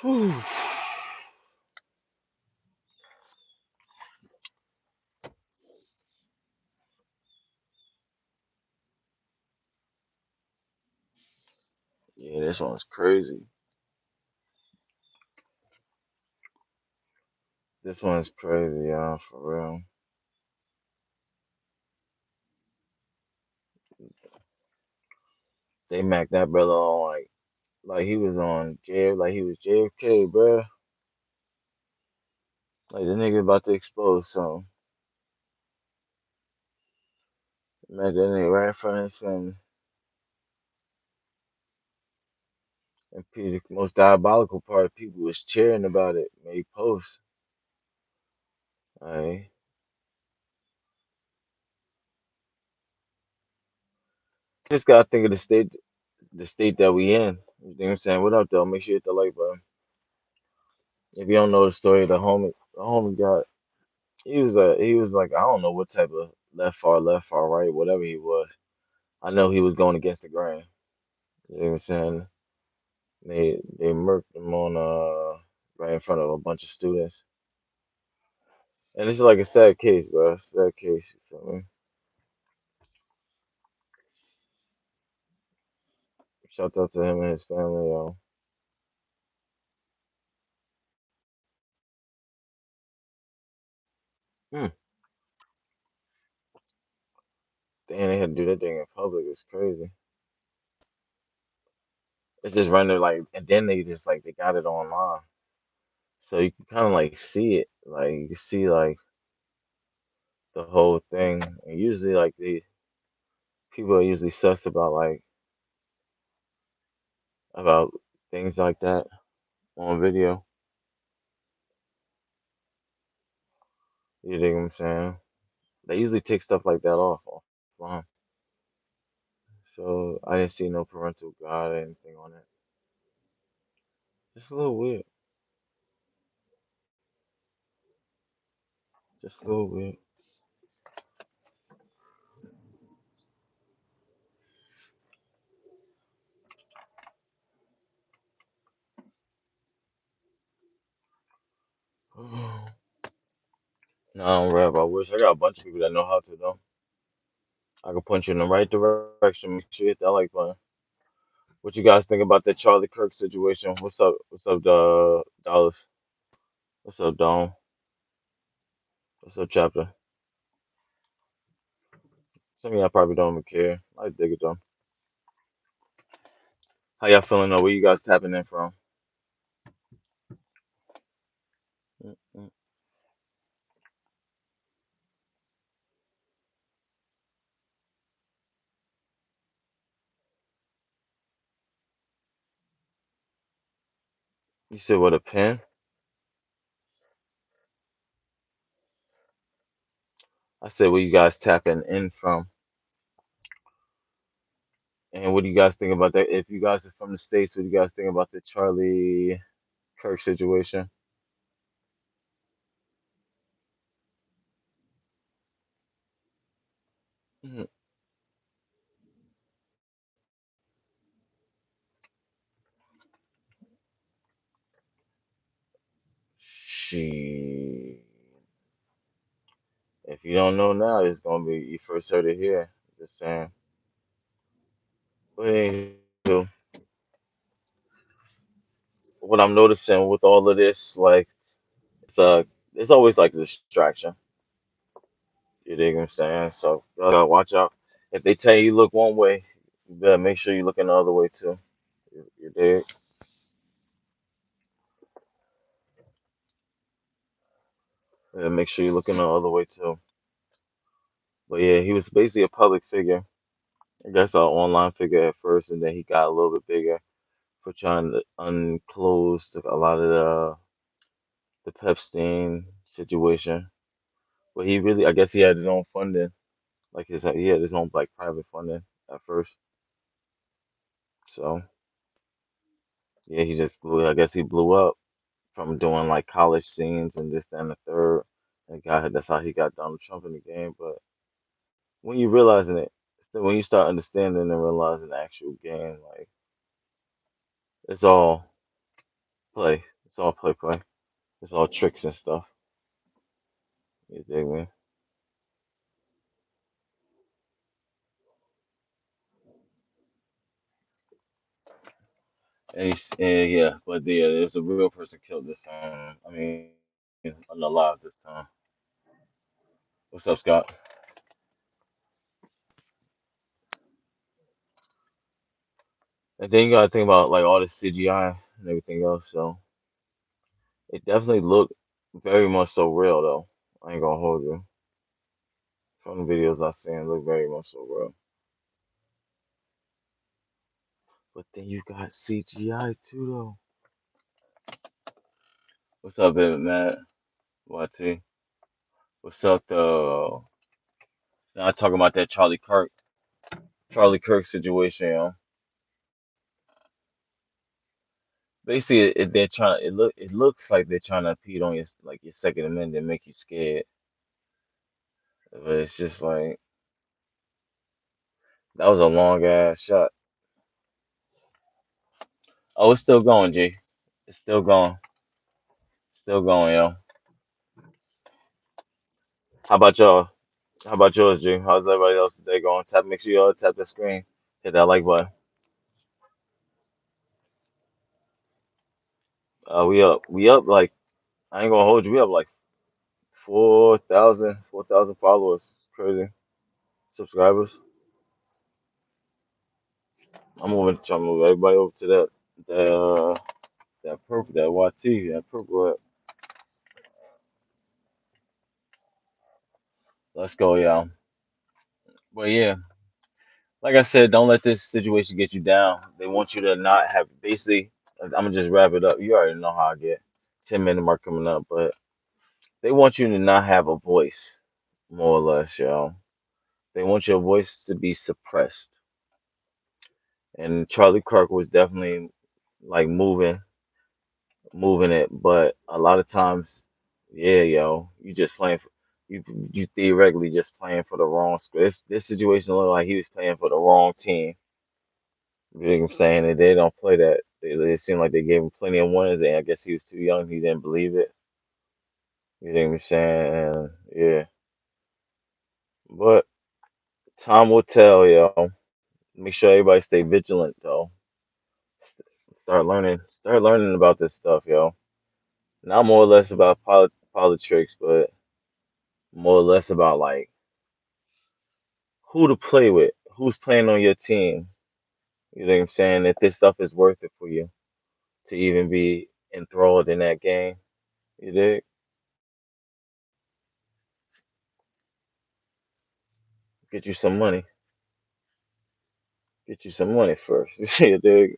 Whew. Yeah, this one's crazy. This one's crazy, y'all, for real. They macked that brother on like he was on jail, like he was JFK, bruh. Like the nigga about to expose something. Macked that nigga right in front of his family. And the most diabolical part, people was cheering about it. Made posts. Like, just gotta think of the state that we in. You know what I'm saying? What up, though? Make sure you hit the like button. If you don't know the story, the homie got he was like, I don't know what type of left, far, right, whatever he was. I know he was going against the grain. You know what I'm saying? They murked him on right in front of a bunch of students. And this is like a sad case, bro. Sad case, you feel me? Shout out to him and his family, yo. Hmm. Damn, they had to do that thing in public. It's crazy. It's just running like, and then they just like they got it online, so you can kind of like see it. Like you can see like the whole thing. And usually, like the people are usually sus about things like that on video. You dig what I'm saying? They usually take stuff like that offline. So I didn't see no parental guide or anything on it. Just a little weird. Just a little weird. No, I don't rap. I wish I got a bunch of people that know how to though. I can point you in the right direction. Make sure you hit that like button. What you guys think about the Charlie Kirk situation? What's up? What's up, Dallas? What's up, Dom? What's up, Chapter? Some of y'all probably don't even care. I dig it though. How y'all feeling though? Where you guys tapping in from? Mm-mm. You said what, a pen? I said where you guys tapping in from, and what do you guys think about that? If you guys are from the States, what do you guys think about the Charlie Kirk situation? Mhm. She, if you don't know now, it's gonna be you first heard it here. Just saying. But anywho, what I'm noticing with all of this, like it's always like a distraction. You dig what I'm saying? So y'all gotta watch out. If they tell you look one way, you better make sure you looking the other way too. You dig? Yeah, make sure you're looking the other way too. But yeah, he was basically a public figure. I guess an online figure at first, and then he got a little bit bigger for trying to unclose a lot of the Pepstein situation. But he really, I guess he had his own funding, like he had his own like private funding at first. So yeah, he just blew. I guess he blew up from doing like college scenes and this that, and the third. And that's how he got Donald Trump in the game. But when you realizing it, so when you start understanding and realizing the actual game, like it's all play. It's all play play. It's all tricks and stuff. You dig me? And yeah, but yeah, there's a real person killed this time. I mean, unalive this time. What's up, Scott? And then you gotta think about like all the CGI and everything else. So it definitely looked very much so real, though. I ain't gonna hold you. From the videos I seen, it looked very much so real. But then you got CGI too, though. What's up, baby, Matt? YT? What's up, though? Now I talking about that Charlie Kirk situation, Basically, they're trying. It looks like they're trying to impede on your like your Second Amendment and make you scared. But it's just like that was a long ass shot. Oh, it's still going, G. It's still going. Still going, yo. How about y'all? How about yours, G? How's everybody else today going? Tap. Make sure y'all tap the screen. Hit that like button. We up like I ain't gonna hold you. We up like 4,000 followers. Crazy subscribers. Trying to move everybody over to that that purple that YT that purple. Let's go, y'all. But yeah, like I said, don't let this situation get you down. They want you to not have. Basically, I'm gonna just wrap it up. You already know how I get. 10-minute mark coming up, but they want you to not have a voice, more or less, y'all. They want your voice to be suppressed. And Charlie Kirk was definitely like moving it, but a lot of times, yeah, yo, you just playing for you theoretically just playing for the wrong squad. This situation looked like he was playing for the wrong team. You know what I'm saying? And they don't play that. It seemed like they gave him plenty of winners, and I guess he was too young. He didn't believe it. You know what I'm saying? And yeah, but time will tell, yo. Make sure everybody stay vigilant, though. St- start learning about this stuff, yo. Not more or less about politics, but more or less about like who to play with, who's playing on your team. You know what I'm saying? If this stuff is worth it for you to even be enthralled in that game. You dig? Get you some money. Get you some money first. You dig?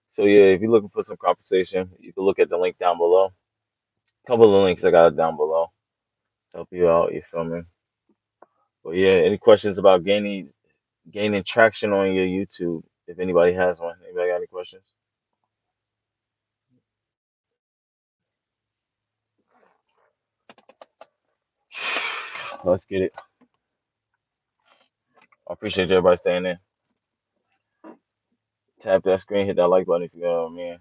So yeah, if you're looking for some compensation, you can look at the link down below. Couple of links I got down below. Help you out, you feel me? But yeah, any questions about gaining traction on your YouTube? If anybody has one. Anybody got any questions? Let's get it. I appreciate everybody staying in. Tap that screen, hit that like button if you know what I mean.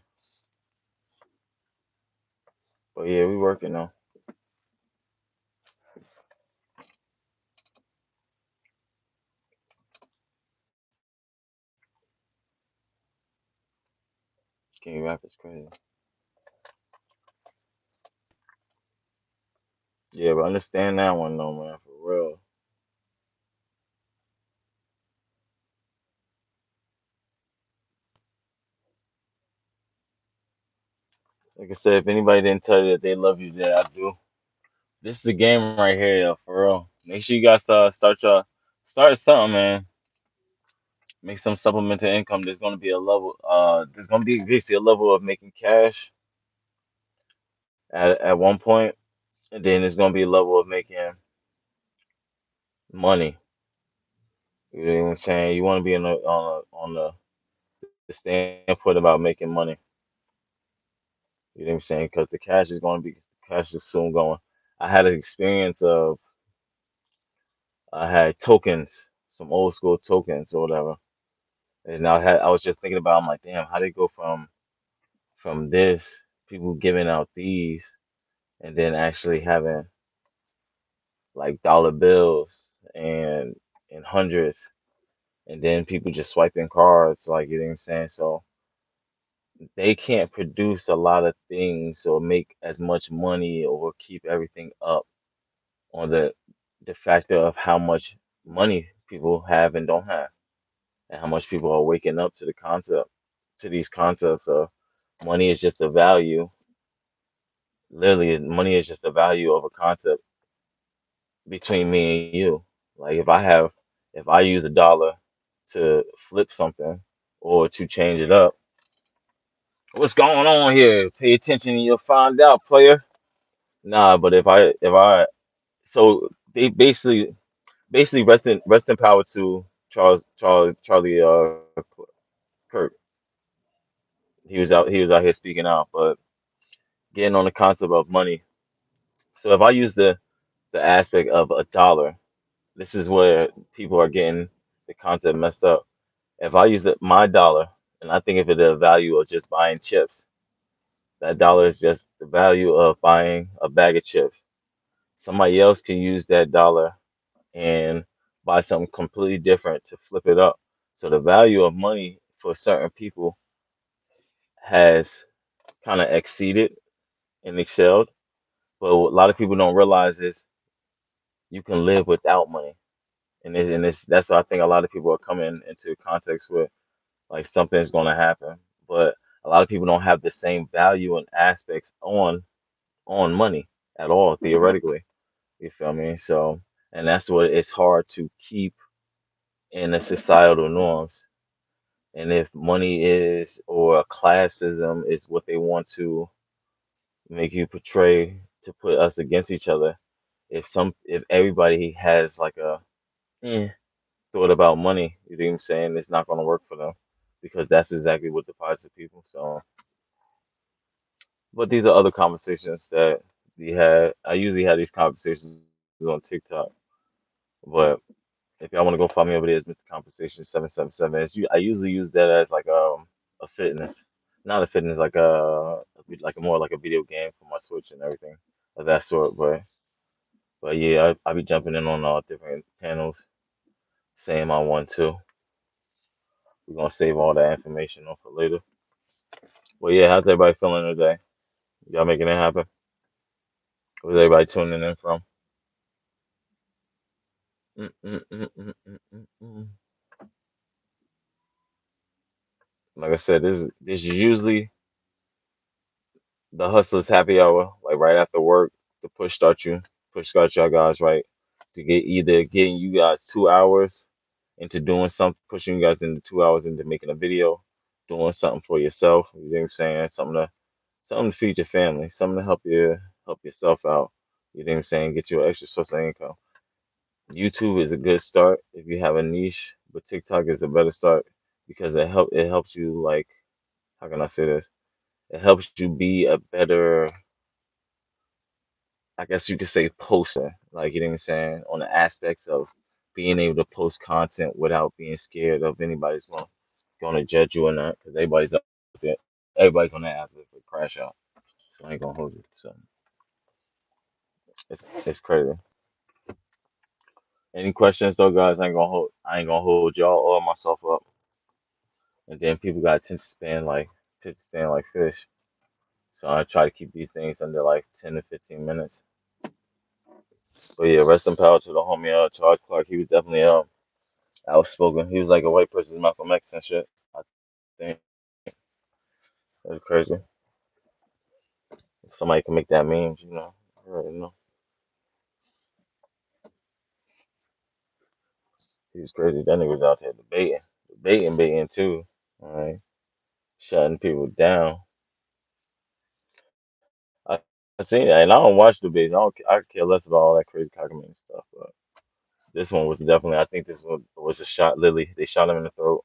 But yeah, we working now. King rap is crazy. Yeah, but understand that one though, man, for real. Like I said, if anybody didn't tell you that they love you, that I do. This is the game right here, yo, for real. Make sure you guys start something, man. Make some supplemental income. There's gonna be a level. There's gonna be basically a level of making cash at one point, and then there's gonna be a level of making money. You know what I'm saying? You want to be the standpoint about making money. You know what I'm saying? Because the cash is soon going. I had an experience of I had tokens, some old school tokens or whatever, and I was just thinking about. I'm like, damn, how they go from this? people giving out these and then actually having like dollar bills and hundreds, and then people just swiping cards, like you know what I'm saying. So they can't produce a lot of things or make as much money or keep everything up on the factor of how much money people have and don't have, and how much people are waking up to the concept, to these concepts of money is just a value. Literally, money is just a value of a concept between me and you. Like if I use a dollar to flip something or to change it up, what's going on here? Pay attention and you'll find out, player. Nah, but if I so they basically rest in power to Charlie Kirk. He was out here speaking out, but getting on the concept of money. So if I use the aspect of a dollar, this is where people are getting the concept messed up. If I use my dollar and I think of it the value of just buying chips, that dollar is just the value of buying a bag of chips. Somebody else can use that dollar and buy something completely different to flip it up. So the value of money for certain people has kind of exceeded and excelled. But what a lot of people don't realize is you can live without money. That's why I think a lot of people are coming into context with like something's going to happen. But a lot of people don't have the same value and aspects on money at all, theoretically. You feel me? So, and that's what it's hard to keep in the societal norms. And if money is or classism is what they want to make you portray to put us against each other, if everybody has like a eh, thought about money, you know what I'm saying, it's not going to work for them because that's exactly what divides the people. So, but these are other conversations that we had. I usually have these conversations on TikTok, but if y'all want to go follow me over there, it's Mr. Conversation 777. I usually use that as like a fitness, not a fitness like a more like a video game for my Twitch and everything of that sort. But yeah, I be jumping in on all different panels, saying I want to. We're gonna save all that information on for later. But yeah, how's everybody feeling today? Y'all making it happen? Where's everybody tuning in from? Mm, mm, mm, mm, mm, mm, mm. Like I said, this is usually the hustler's happy hour, like right after work, to push start y'all guys right to get either getting you guys 2 hours into doing something, pushing you guys into 2 hours into making a video, doing something for yourself. You know what I'm saying? Something to feed your family, something to help yourself out. You know what I'm saying? Get you an extra source of income. YouTube is a good start if you have a niche, but TikTok is a better start because it helps you like, how can I say this? It helps you be a better, I guess you could say, poster. Like you know what I'm saying, on the aspects of being able to post content without being scared of anybody's going to judge you or not, because everybody's on that app to crash out. So I ain't gonna hold you. So it's crazy. Any questions though, guys? I ain't gonna hold y'all or myself up. And then people got attention span like fish. So I try to keep these things under like 10 to 15 minutes. But yeah, rest in power to the homie Charles Clark. He was definitely outspoken. He was like a white person's Malcolm X and shit. I think it was crazy. If somebody can make that memes. You already know. He was crazy. That nigga was out there debating too. All right, shutting people down. I seen that, and I don't watch debates. I care less about all that crazy cockamamie stuff. But this one was definitely. I think this one was a shot. Literally, they shot him in the throat.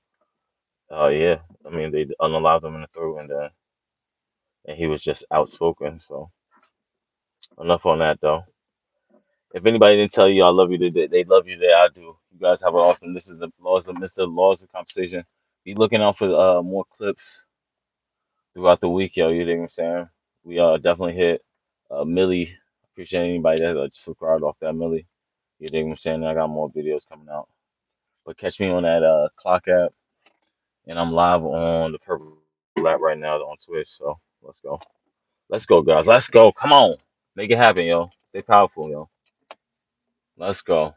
Yeah. I mean, they unalived him in the throat, and he was just outspoken. So enough on that though. If anybody didn't tell you I love you today, they love you today. I do. You guys have an awesome. This is the laws of Mr. Laws of Conversation. Be looking out for more clips throughout the week, yo. You know what I'm saying? We definitely hit Millie. Appreciate anybody that subscribed off that Millie. You dig what I'm saying? I got more videos coming out. But catch me on that clock app, and I'm live on the Purple app right now on Twitch. So let's go. Let's go, guys. Let's go. Come on. Make it happen, yo. Stay powerful, yo. Let's go.